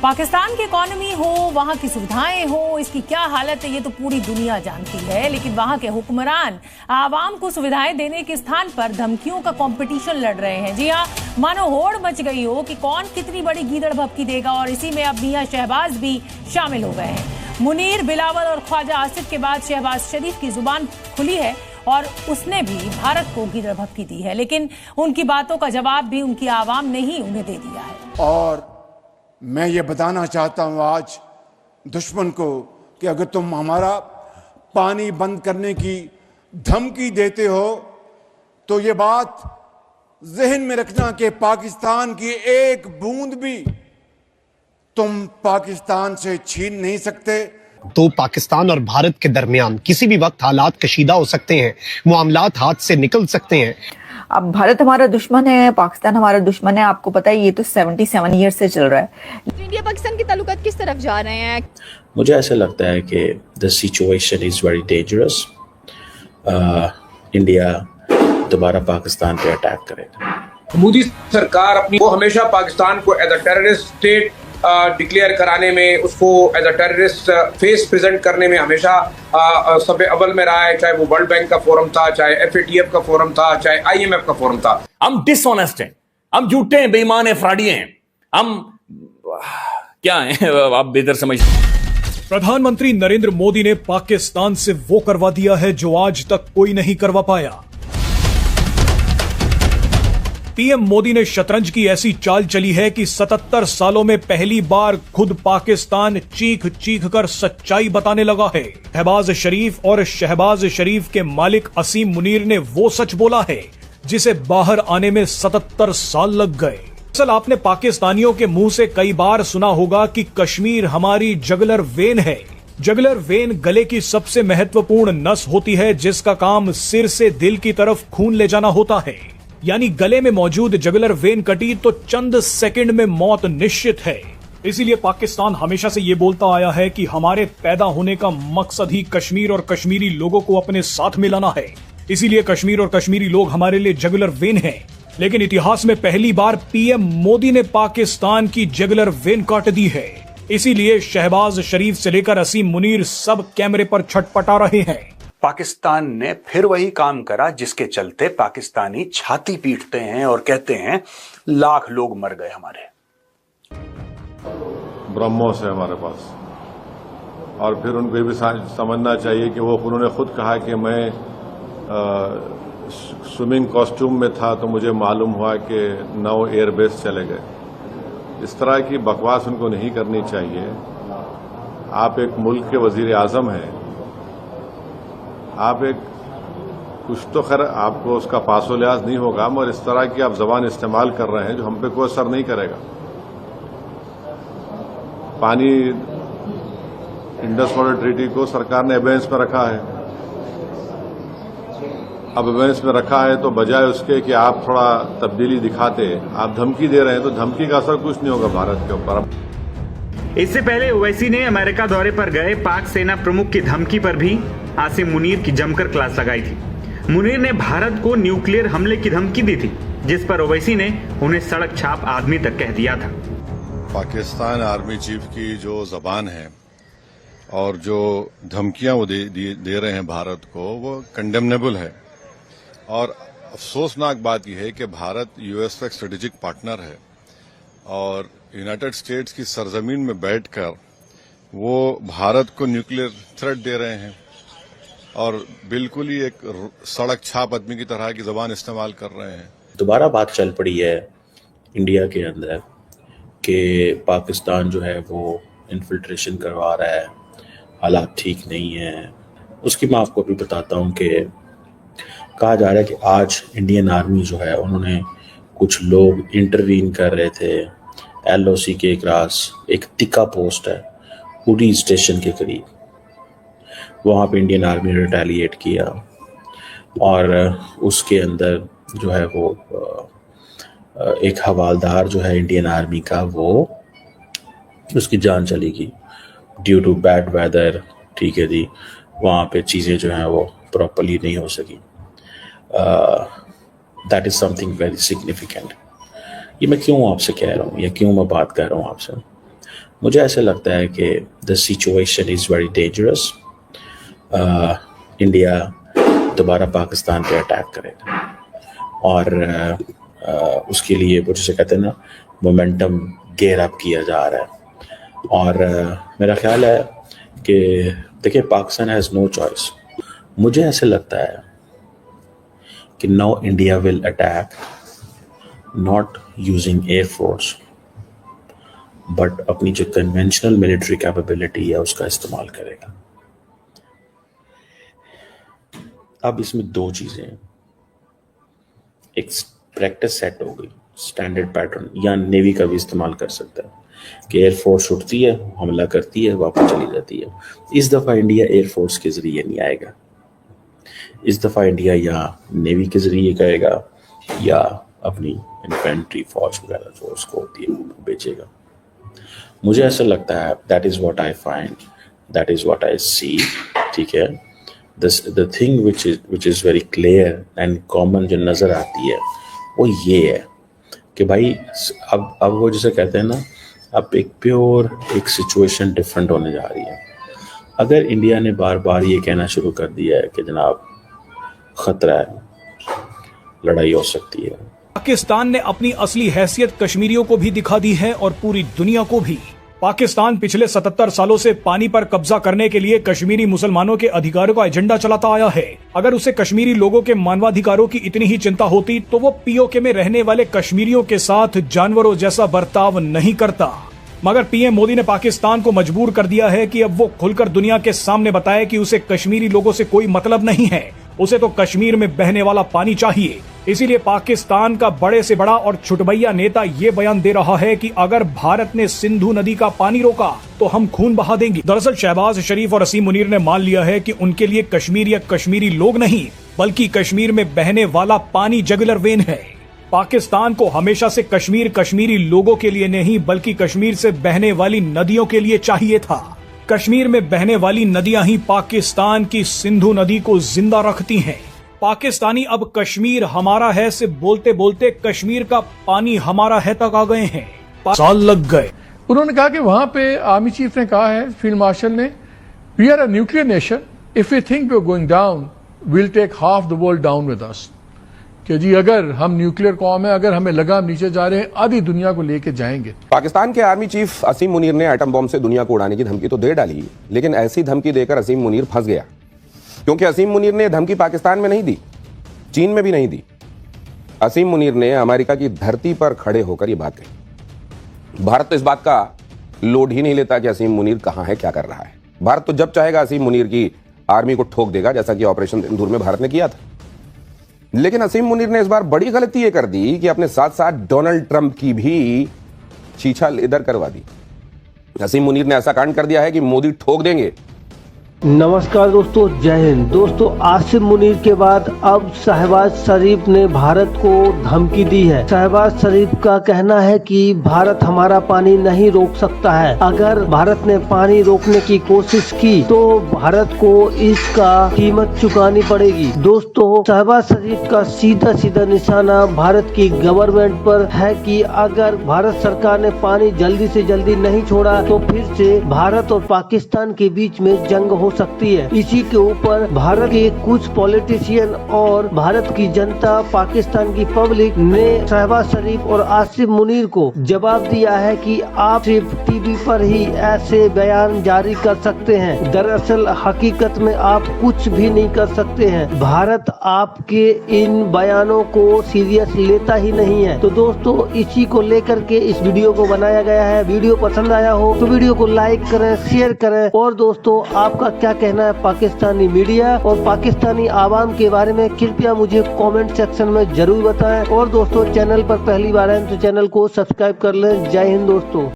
पाकिस्तान की इकॉनमी हो, वहां की सुविधाएं हो, इसकी क्या हालत है ये तो पूरी दुनिया जानती है। लेकिन वहां के हुक्मरान आवाम को सुविधाएं देने के स्थान पर धमकियों का कंपटीशन लड़ रहे हैं। जी हाँ, मानो होड़ मच गई हो कि कौन कितनी बड़ी गीदड़ भभकी देगा। और इसी में अब मियां शहबाज भी शामिल हो गए हैं। मुनीर, बिलावल और ख्वाजा आसिफ के बाद शहबाज शरीफ की जुबान खुली है और उसने भी भारत को गीदड़ भभकी दी है। लेकिन उनकी बातों का जवाब भी उनकी आवाम ने ही उन्हें दे दिया है। और मैं ये बताना चाहता हूं आज दुश्मन को कि अगर तुम हमारा पानी बंद करने की धमकी देते हो तो ये बात जहन में रखना कि पाकिस्तान की एक बूंद भी तुम पाकिस्तान से छीन नहीं सकते। तो पाकिस्तान और भारत के दरमियान किसी भी वक्त हालात कशीदा हो सकते हैं, मामलात हाथ से निकल सकते हैं। अब भारत हमारा दुश्मन है, पाकिस्तान हमारा दुश्मन है, आपको पता है ये तो 77 ईयर से चल रहा है। तो इंडिया पाकिस्तान के ताल्लुकात किस तरफ जा रहे हैं? मुझे ऐसा लगता है कि the situation is very dangerous. India दोबारा पाकिस्तान पे अटैक करेगा। मोदी सरकार अपनी वो हमेशा पाकिस्तान को as a terrorist state declare कराने में, उसको as a terrorist face present करने में हमेशा सब अव्वल में रहा है। चाहे वो वर्ल्ड बैंक का फोरम था, चाहे FATF का फोरम था, चाहे IMF का फोरम था। हम डिसऑनेस्ट हैं, हम झूठे हैं, बेईमान हैं, फ्रॉडी हैं, हम क्या हैं आप बेहतर समझ। प्रधानमंत्री नरेंद्र मोदी ने पाकिस्तान से वो करवा दिया है जो आज तक कोई नहीं करवा पाया। पीएम मोदी ने शतरंज की ऐसी चाल चली है कि 77 सालों में पहली बार खुद पाकिस्तान चीख चीख कर सच्चाई बताने लगा है। शहबाज शरीफ और शहबाज शरीफ के मालिक असीम मुनीर ने वो सच बोला है जिसे बाहर आने में 77 साल लग गए। दरअसल आपने पाकिस्तानियों के मुंह से कई बार सुना होगा कि कश्मीर हमारी जगलर वेन है। जगलर वेन गले की सबसे महत्वपूर्ण नस होती है जिसका काम सिर से दिल की तरफ खून ले जाना होता है। यानी गले में मौजूद जगलर वेन कटी तो चंद सेकंड में मौत निश्चित है। इसीलिए पाकिस्तान हमेशा से ये बोलता आया है कि हमारे पैदा होने का मकसद ही कश्मीर और कश्मीरी लोगों को अपने साथ मिलाना है। इसीलिए कश्मीर और कश्मीरी लोग हमारे लिए जगलर वेन हैं। लेकिन इतिहास में पहली बार पीएम मोदी ने पाकिस्तान की जगलर वेन काट दी है। इसीलिए शहबाज शरीफ से लेकर असीम मुनीर सब कैमरे पर छटपटा रहे हैं। पाकिस्तान ने फिर वही काम करा जिसके चलते पाकिस्तानी छाती पीटते हैं और कहते हैं लाख लोग मर गए हमारे। ब्रह्मोस है हमारे पास, और फिर उनको ये भी समझना चाहिए कि उन्होंने खुद कहा कि मैं स्विमिंग कॉस्ट्यूम में था तो मुझे मालूम हुआ कि 9 एयरबेस चले गए। इस तरह की बकवास उनको नहीं करनी चाहिए। आप एक मुल्क के वजीर आजम हैं, आप एक कुछ तो खैर आपको उसका पासो लिहाज नहीं होगा, मगर इस तरह की आप जबान इस्तेमाल कर रहे हैं जो हम पे कोई असर नहीं करेगा। पानी इंडस वाटर ट्रीटी को सरकार ने एबेंस में रखा है। अब एबेंस में रखा है तो बजाय उसके कि आप थोड़ा तब्दीली दिखाते, आप धमकी दे रहे हैं, तो धमकी का असर कुछ नहीं होगा भारत के ऊपर। इससे पहले ओवैसी ने अमेरिका दौरे पर गए पाक सेना प्रमुख की धमकी पर भी आसिम मुनीर की जमकर क्लास लगाई थी। मुनीर ने भारत को न्यूक्लियर हमले की धमकी दी थी, जिस पर ओवैसी ने उन्हें सड़क छाप आदमी तक कह दिया था। पाकिस्तान आर्मी चीफ की जो जबान है और जो धमकियां वो दे रहे हैं भारत को, वो कंडेमनेबल है। और अफसोसनाक बात यह है कि भारत यूएस का स्ट्रेटेजिक पार्टनर है और यूनाइटेड स्टेट्स की सरजमीन में बैठकर वो भारत को न्यूक्लियर थ्रेट दे रहे हैं और बिल्कुल ही एक सड़क छाप आदमी की तरह की जबान इस्तेमाल कर रहे हैं। दोबारा बात चल पड़ी है इंडिया के अंदर कि पाकिस्तान जो है वो इन्फिल्ट्रेशन करवा रहा है, हालात ठीक नहीं है। उसकी मैं आपको भी बताता हूँ कि कहा जा रहा है कि आज इंडियन आर्मी जो है उन्होंने कुछ लोग इंटरवीन कर रहे थे LOC के एक तिक्का पोस्ट है उड़ी स्टेशन के करीब, वहाँ पे इंडियन आर्मी ने रिटेलिएट किया और उसके अंदर जो है वो एक हवालदार जो है इंडियन आर्मी का वो उसकी जान चली गई ड्यू टू बैड वेदर। ठीक है जी, वहाँ पे चीज़ें जो हैं वो प्रॉपरली नहीं हो सकी। That is something very significant. ये मैं क्यों आपसे कह रहा हूँ या क्यों मैं बात कर रहा हूँ आपसे, मुझे ऐसा लगता है कि the situation is very dangerous. India दोबारा पाकिस्तान पे अटैक करेगा और उसके लिए वो जैसे कहते हैं ना, मोमेंटम गेयर अप किया जा रहा है। और मेरा ख्याल है कि देखिए, पाकिस्तान हैज़ नो चॉइस। मुझे ऐसे लगता है कि now India will attack not using air force but अपनी जो कन्वेंशनल मिलिट्री कैपेबिलिटी है उसका इस्तेमाल करेगा। अब इसमें दो चीज़ें हैं, एक प्रैक्टिस सेट हो गई, स्टैंडर्ड पैटर्न, या नेवी का भी इस्तेमाल कर सकता है कि एयरफोर्स उठती है, हमला करती है, वापस चली जाती है। इस दफ़ा इंडिया एयरफोर्स के ज़रिए नहीं आएगा, इस दफ़ा इंडिया या नेवी के ज़रिए करेगा या अपनी इन्फेंट्री फौज वगैरह जो उसको होती है वो बेचेगा। मुझे ऐसा लगता है that is what I find, that is what I see. ठीक है, the thing which is very clear and common जो नज़र आती है वो ये है कि भाई अब वो जैसे कहते हैं ना, अब एक प्योर एक सिचुएशन डिफरेंट होने जा रही है। अगर इंडिया ने बार बार ये कहना शुरू कर दिया है कि जनाब खतरा है, लड़ाई हो सकती है, पाकिस्तान ने अपनी असली हैसियत कश्मीरियों को भी दिखा दी है और पूरी दुनिया को भी। पाकिस्तान पिछले 77 सालों से पानी पर कब्जा करने के लिए कश्मीरी मुसलमानों के अधिकारों का एजेंडा चलाता आया है। अगर उसे कश्मीरी लोगों के मानवाधिकारों की इतनी ही चिंता होती तो वो पीओके में रहने वाले कश्मीरियों के साथ जानवरों जैसा बर्ताव नहीं करता। मगर पीएम मोदी ने पाकिस्तान को मजबूर कर दिया है कि अब वो खुलकर दुनिया के सामने बताए कि उसे कश्मीरी लोगों से कोई मतलब नहीं है, उसे तो कश्मीर में बहने वाला पानी चाहिए। इसीलिए पाकिस्तान का बड़े से बड़ा और छुटभैया नेता ये बयान दे रहा है कि अगर भारत ने सिंधु नदी का पानी रोका तो हम खून बहा देंगे। दरअसल शहबाज शरीफ और असीम मुनीर ने मान लिया है कि उनके लिए कश्मीर या कश्मीरी लोग नहीं बल्कि कश्मीर में बहने वाला पानी जगुलर वेन है। पाकिस्तान को हमेशा से कश्मीर कश्मीरी लोगों के लिए नहीं बल्कि कश्मीर से बहने वाली नदियों के लिए चाहिए था। कश्मीर में बहने वाली नदियां ही पाकिस्तान की सिंधु नदी को जिंदा रखती हैं। पाकिस्तानी अब कश्मीर हमारा है से बोलते बोलते कश्मीर का पानी हमारा है तक आ गए हैं। साल लग गए। उन्होंने कहा कि वहां पे आर्मी चीफ ने कहा है, फील्ड मार्शल ने, we are a nuclear nation, if we think we are going down will take half the world down with us. कि जी अगर हम न्यूक्लियर कौम है, अगर हमें लगा हम नीचे जा रहे हैं, आधी दुनिया को लेके जाएंगे। पाकिस्तान के आर्मी चीफ असीम मुनीर ने एटम बॉम्ब से दुनिया को उड़ाने की धमकी तो दे डाली, लेकिन ऐसी धमकी देकर असीम मुनीर फंस गया, क्योंकि असीम मुनीर ने धमकी पाकिस्तान में नहीं दी, चीन में भी नहीं दी। असीम मुनीर ने अमेरिका की धरती पर खड़े होकर यह बात कही। भारत तो इस बात का लोड ही नहीं लेता कि असीम मुनीर कहां है, क्या कर रहा है। भारत तो जब चाहेगा असीम मुनीर की आर्मी को ठोक देगा, जैसा कि ऑपरेशन सिंदूर में भारत ने किया था। लेकिन असीम मुनीर ने इस बार बड़ी गलती यह कर दी कि अपने साथ साथ डोनाल्ड ट्रंप की भी छीछा लेदर करवा दी। असीम मुनीर ने ऐसा कांड कर दिया है कि मोदी ठोक देंगे। नमस्कार दोस्तों, जय हिंद। दोस्तों, आसिम मुनीर के बाद अब शहबाज शरीफ ने भारत को धमकी दी है। शहबाज शरीफ का कहना है कि भारत हमारा पानी नहीं रोक सकता है। अगर भारत ने पानी रोकने की कोशिश की तो भारत को इसका कीमत चुकानी पड़ेगी। दोस्तों, शहबाज शरीफ का सीधा सीधा निशाना भारत की गवर्नमेंट पर है कि अगर भारत सरकार ने पानी जल्दी से जल्दी नहीं छोड़ा तो फिर से भारत और पाकिस्तान के बीच में जंग हो सकती है। इसी के ऊपर भारत के कुछ पॉलिटिशियन और भारत की जनता, पाकिस्तान की पब्लिक ने शहबाज शरीफ और आसिम मुनीर को जवाब दिया है कि आप सिर्फ टीवी पर ही ऐसे बयान जारी कर सकते हैं, दरअसल हकीकत में आप कुछ भी नहीं कर सकते हैं। भारत आपके इन बयानों को सीरियस लेता ही नहीं है। तो दोस्तों, इसी को लेकर के इस वीडियो को बनाया गया है। वीडियो पसंद आया हो तो वीडियो को लाइक करें, शेयर करें। और दोस्तों, आपका क्या कहना है पाकिस्तानी मीडिया और पाकिस्तानी आवाम के बारे में, कृपया मुझे कमेंट सेक्शन में जरूर बताएं। और दोस्तों, चैनल पर पहली बार आए तो चैनल को सब्सक्राइब कर लें। जय हिंद दोस्तों।